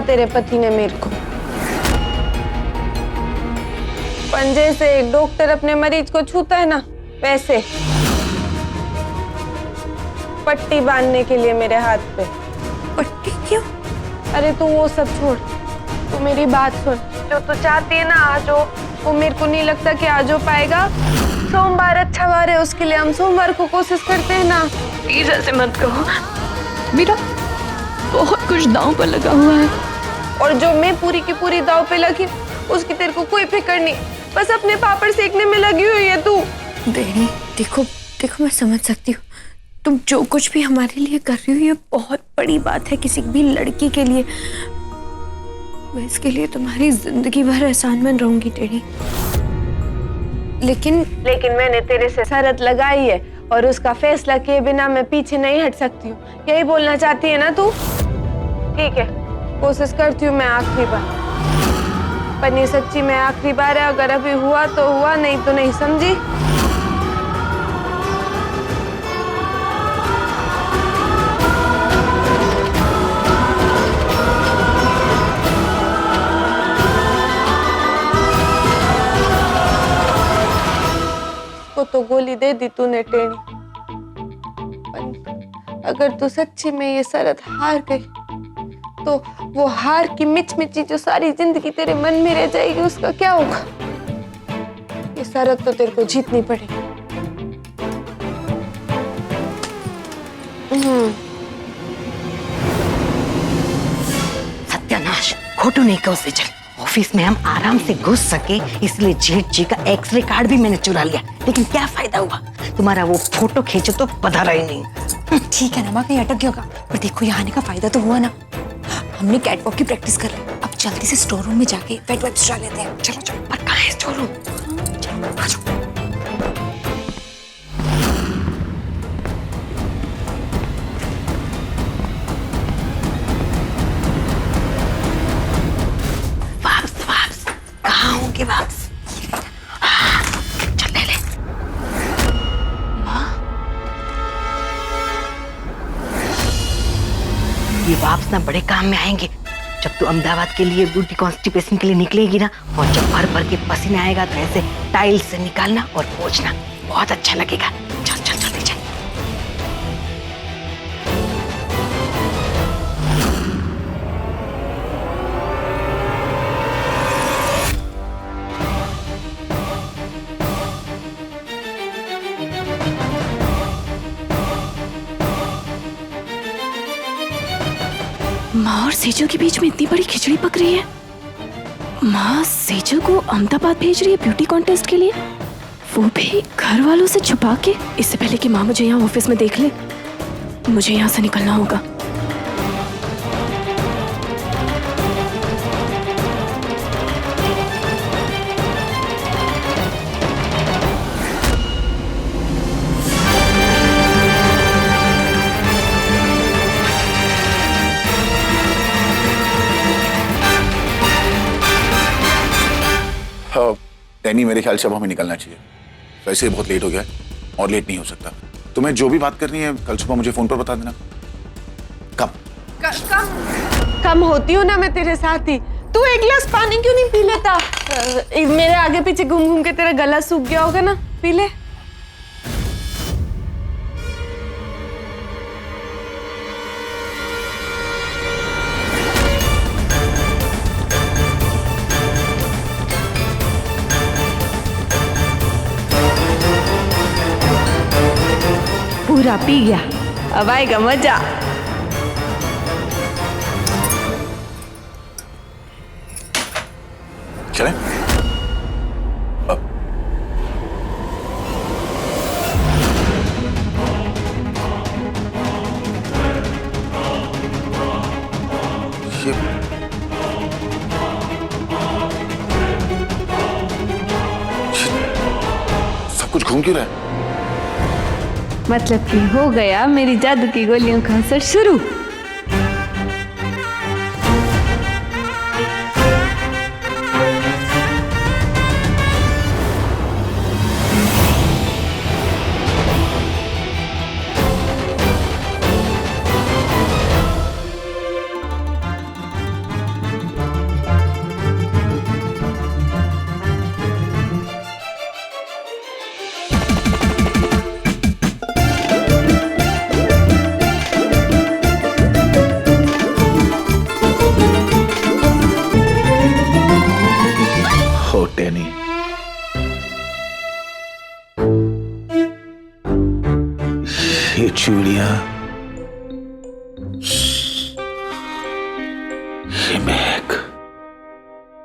तेरे पति ने मेरे को। पंजे से एक डॉक्टर अपने मरीज को छूता है ना, वैसे पट्टी बांधने के लिए मेरे हाथ पे। पट्टी क्यों? अरे तू वो सब छोड़, तू मेरी बात सुन। जो तू चाहती है ना आज हो, वो मेरे को नहीं लगता कि आज हो पाएगा। सोमवार अच्छा वार है, उसके लिए हम सोमवार को कोशिश करते हैं ना। प्लीज ऐसे मत कहो, मेरा बहुत कुछ दांव पर लगा हुआ है। और जो मैं पूरी की पूरी दाव पे लगी, उसकी तेरे को कोई फिक्र नहीं, बस अपने पापड़ सेकने में लगी हुई है तू। देनी देखो देखो, मैं समझ सकती हूँ तुम जो कुछ भी हमारे लिए कर रही हो, ये बहुत बड़ी बात है किसी भी लड़की के लिए। मैं इसके लिए तुम्हारी जिंदगी भर एहसानमंद रहूंगी टेढ़ी। लेकिन मैंने तेरे से शर्त लगाई है और उसका फैसला किए बिना मैं पीछे नहीं हट सकती हूँ। यही बोलना चाहती है ना तू? ठीक है, कोशिश करती हूँ मैं आखिरी बार। पर ये सच्ची में आखिरी बार है, अगर अभी हुआ तो हुआ, नहीं तो नहीं, समझी? को तो गोली दे दी तूने टेढ़ी, अगर तू सच्ची में ये शर्त हार गई तो वो हार की मिचमिची जो सारी जिंदगी तेरे मन में रह जाएगी, उसका क्या होगा? ये शर्त तो तेरे को जीतनी पड़ेगी। सत्यानाश, खोटू नहीं कहो से चल। ऑफिस में हम आराम से घुस सके इसलिए जेठ जी का एक्सरे कार्ड भी मैंने चुरा लिया, लेकिन क्या फायदा हुआ? तुम्हारा वो फोटो खींचो तो पधारा ही नहीं। ठीक है ना माँ, कहीं अटक गया होगा, पर देखो यहाँ आने का फायदा तो हुआ ना। हमने कैटवॉक की प्रैक्टिस कर ली, अब जल्दी से स्टोर रूम में जाके वेट वाइप्स डाल लेते हैं। चलो चलो। पर कहाँ है स्टोर रूम? वापस कहाँ होंगे वापस? चल ले ले। ये वापस ना बड़े काम में आएंगे। जब तू अहमदाबाद के लिए ब्यूटी कॉन्स्टिपेशन के लिए निकलेगी ना, और जब भर भर के पसीने आएगा तो ऐसे टाइल्स से निकालना और पोंछना, बहुत अच्छा लगेगा। चल चल जल्दी चल। माँ और सेजो के बीच में इतनी बड़ी खिचड़ी पक रही है। माँ सेजो को अहमदाबाद भेज रही है ब्यूटी कॉन्टेस्ट के लिए, वो भी घर वालों से छुपा के। इससे पहले कि माँ मुझे यहाँ ऑफिस में देख ले, मुझे यहाँ से निकलना होगा। डैनी, मेरे ख्याल से अब हमें निकलना चाहिए। वैसे ही बहुत लेट हो गया है और लेट नहीं हो सकता। तुम्हें जो भी बात करनी है कल सुबह मुझे फोन पर बता देना। कम होती हूँ ना मैं तेरे साथ ही। तू एक गिलास पानी क्यों नहीं पी लेता? मेरे आगे पीछे घूम घूम के तेरा गला सूख गया होगा ना, पी ले। पूरा पी गया, अब आएगा मजा। चलें? ये सब कुछ घूम क्यों रहा है? मतलब कि हो गया मेरी जादू की गोलियों का असर शुरू। हो टैनी, ये चूड़ियां, ये महक,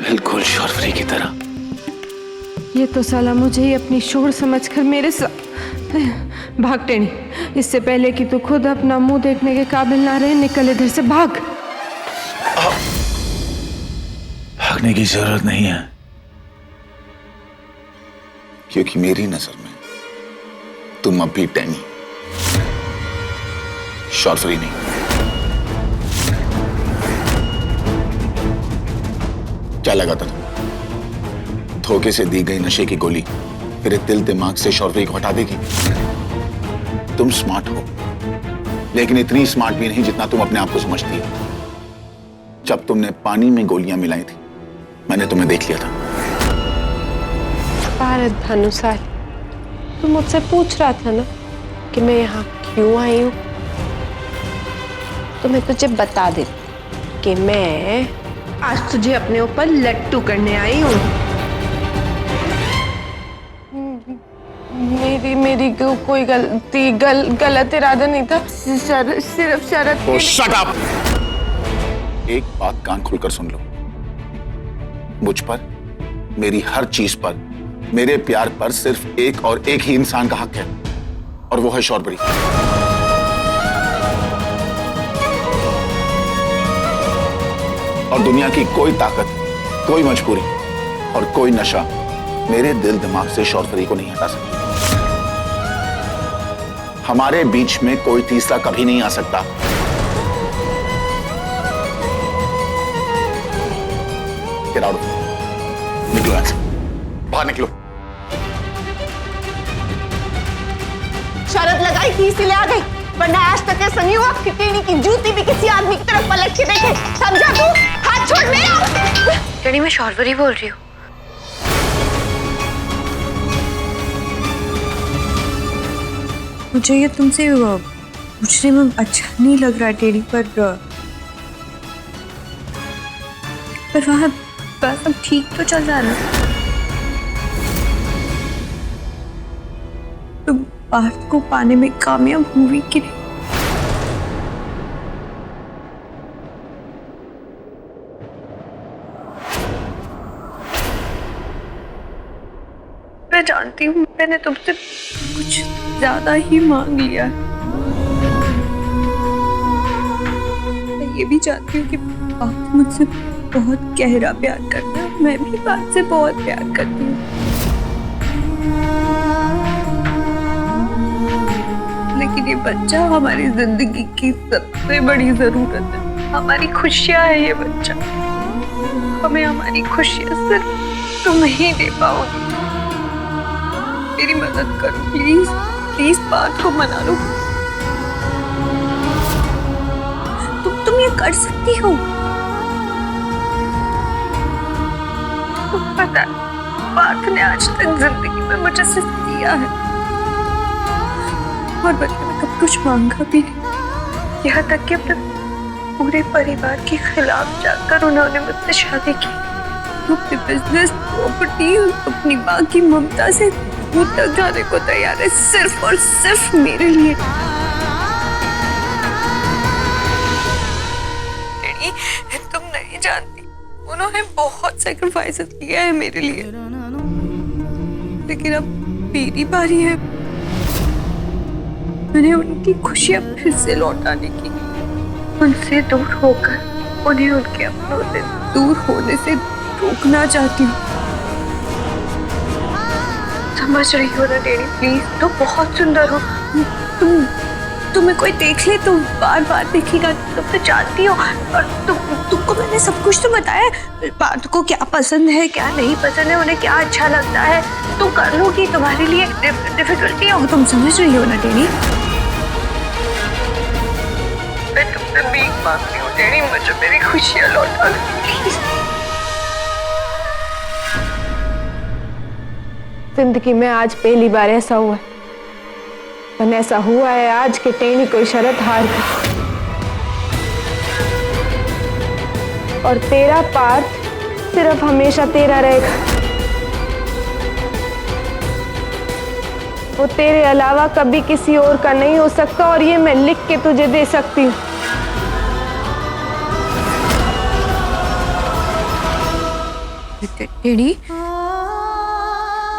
बिल्कुल शॉर्फरी की तरह। ये तो साला मुझे ही अपनी शोर समझकर मेरे भाग टेनी। इससे पहले कि तू खुद अपना मुंह देखने के काबिल ना रहे, निकल इधर से, भाग। भागने की जरूरत नहीं है, क्योंकि मेरी नजर में तुम अब भी टैनी, शॉर्फरी नहीं। क्या लगा था तुम्हें धोखे से दी गई नशे की गोली तेरे दिल दिमाग से शॉर्फरी को हटा देगी? तुम स्मार्ट हो, लेकिन इतनी स्मार्ट भी नहीं जितना तुम अपने आप को समझती हो। जब तुमने पानी में गोलियां मिलाई थी, मैंने तुम्हें देख लिया था। भारत भानुशाली, तू मुझसे पूछ रहा था ना कि मैं यहाँ क्यों आई हूँ, तो मैं तुझे बता दे कि मैं आज तुझे अपने ऊपर लट्टू करने आई हूँ। मेरी कोई गलत इरादा नहीं था, सिर्फ शरत। Oh, shut up! एक बात कान खोलकर सुन लो, मुझ पर, मेरी हर चीज पर, मेरे प्यार पर सिर्फ एक और एक ही इंसान का हक है, और वो है शॉर्फरी। और दुनिया की कोई ताकत, कोई मजबूरी और कोई नशा मेरे दिल दिमाग से शॉर्फरी को नहीं हटा सकती। हमारे बीच में कोई तीसरा कभी नहीं आ सकता। Get out. निकलो यहाँ से, बाहर निकलो। शरत लगाई थी इसीलिए आ गई, वरना आज तक ऐसा नहीं हुआ कि टेनी की जूती भी किसी आदमी की तरफ पलट के देखे। समझा तू? हाथ छोड़ मेरा। टेनी, मैं शॉर्फरी बोल रही हूँ। मुझे ये तुमसे पूछने में अच्छा नहीं लग रहा टेनी, पर वहाँ सब ठीक तो चल रहा है ना? तुम पार्थ को पाने में कामयाब हुई कि नहीं? मैं जानती हूँ मैंने तुमसे कुछ ज्यादा ही मांग लिया। मैं ये भी जानती हूँ कि पार्थ मुझसे बहुत गहरा प्यार करता है, मैं भी पार्थ से बहुत प्यार करती हूँ। लेकिन ये बच्चा हमारी जिंदगी की सबसे बड़ी जरूरत है, हमारी खुशियाँ है ये बच्चा। हमें हमारी खुशियाँ सिर्फ तुम ही दे पाओगी। मेरी मदद करो प्लीज, प्लीज पार्थ को मना लो। तुम ये कर सकती हो। पता है, पार्थ ने आज तक जिंदगी में मुझे सिर्फ दिया है, और बदले में कब कुछ मांगा भी नहीं। यहाँ तक कि अपने पूरे परिवार के खिलाफ जाकर उन्होंने मुझसे शादी की। अपने बिजनेस, प्रॉपर्टी, अपनी माँ की ममता से दूर तक जाने को तैयार है, सिर्फ और सिर्फ मेरे लिए। तुम नहीं जानती, उन्होंने बहुत सैक्रिफाइसेस किया है मेरे लिए, लेकिन अब मेरी बारी है मैंने उनकी खुशियां फिर से लौटाने की। उनसे दूर होकर उन्हें उनके अपनों से दूर होने से रोकना चाहती हूँ। समझ रही हो ना टेनी? प्लीज, तुम बहुत सुंदर हो। तुम्हें कोई देख ले तो बार बार देखेगा, तुम तो जानती हो। और तुमको मैंने सब कुछ तो बताया, पार्थ को क्या पसंद है, क्या नहीं पसंद है, उन्हें क्या अच्छा लगता है। तुम कर लोगी, तुम्हारे लिए डिफिकल्टी होगी। तुम समझ रही हो ना टेनी? मैं तुमसे भीख मांगती हूँ टेनी, मुझे मेरी खुशियाँ लौटा दो प्लीज। जिंदगी में आज पहली बार ऐसा हुआ है, पर ऐसा हुआ है आज कि टेनी कोई शरत हार गई, और तेरा पार्थ सिर्फ हमेशा तेरा रहेगा। वो तेरे अलावा कभी किसी और का नहीं हो सकता, और ये मैं लिख के तुझे दे सकती हूँ। डैडी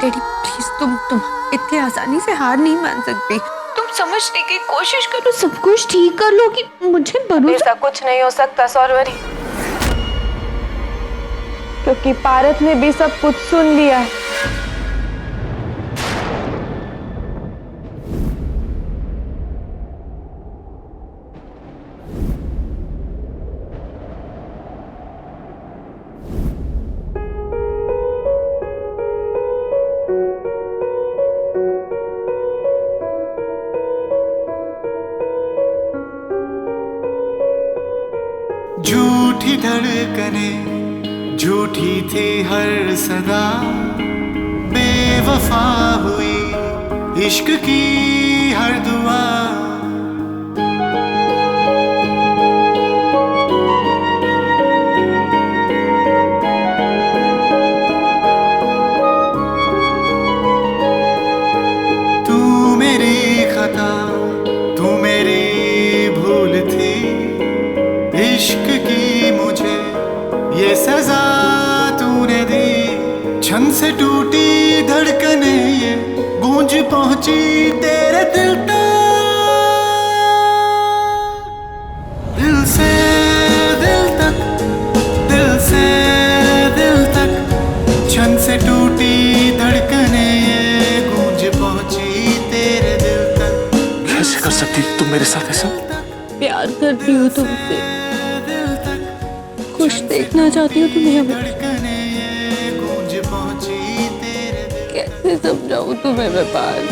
डैडी प्लीज, तुम इतनी आसानी से हार नहीं मान सकती। तुम समझने की कोशिश करो, सब कुछ ठीक कर लो कि मुझे भरोसा। ऐसा कुछ नहीं हो सकता सौरवरी, क्योंकि पारत ने भी सब कुछ सुन लिया है। झूठी धड़कने झूठी थी हर सदा, बेवफा हुई इश्क की हर दुआ। तू मेरी खता, तू मेरी भूल थी, इश्क की मुझे ये सजा तूने दी। छन से टूटी धड़कने ये गूंज पहुंची तेरे दिल तक, दिल से दिल तक, दिल से दिल तक। छन से टूटी धड़कने ये गूंज पहुंची तेरे दिल तक। कैसे कर सकती तुम मेरे साथ ऐसा? प्यार करती हूँ तुमसे, खुश देखना चाहती हूँ तुम्हें हमें। कैसे समझाऊँ तुम्हें मैं बात?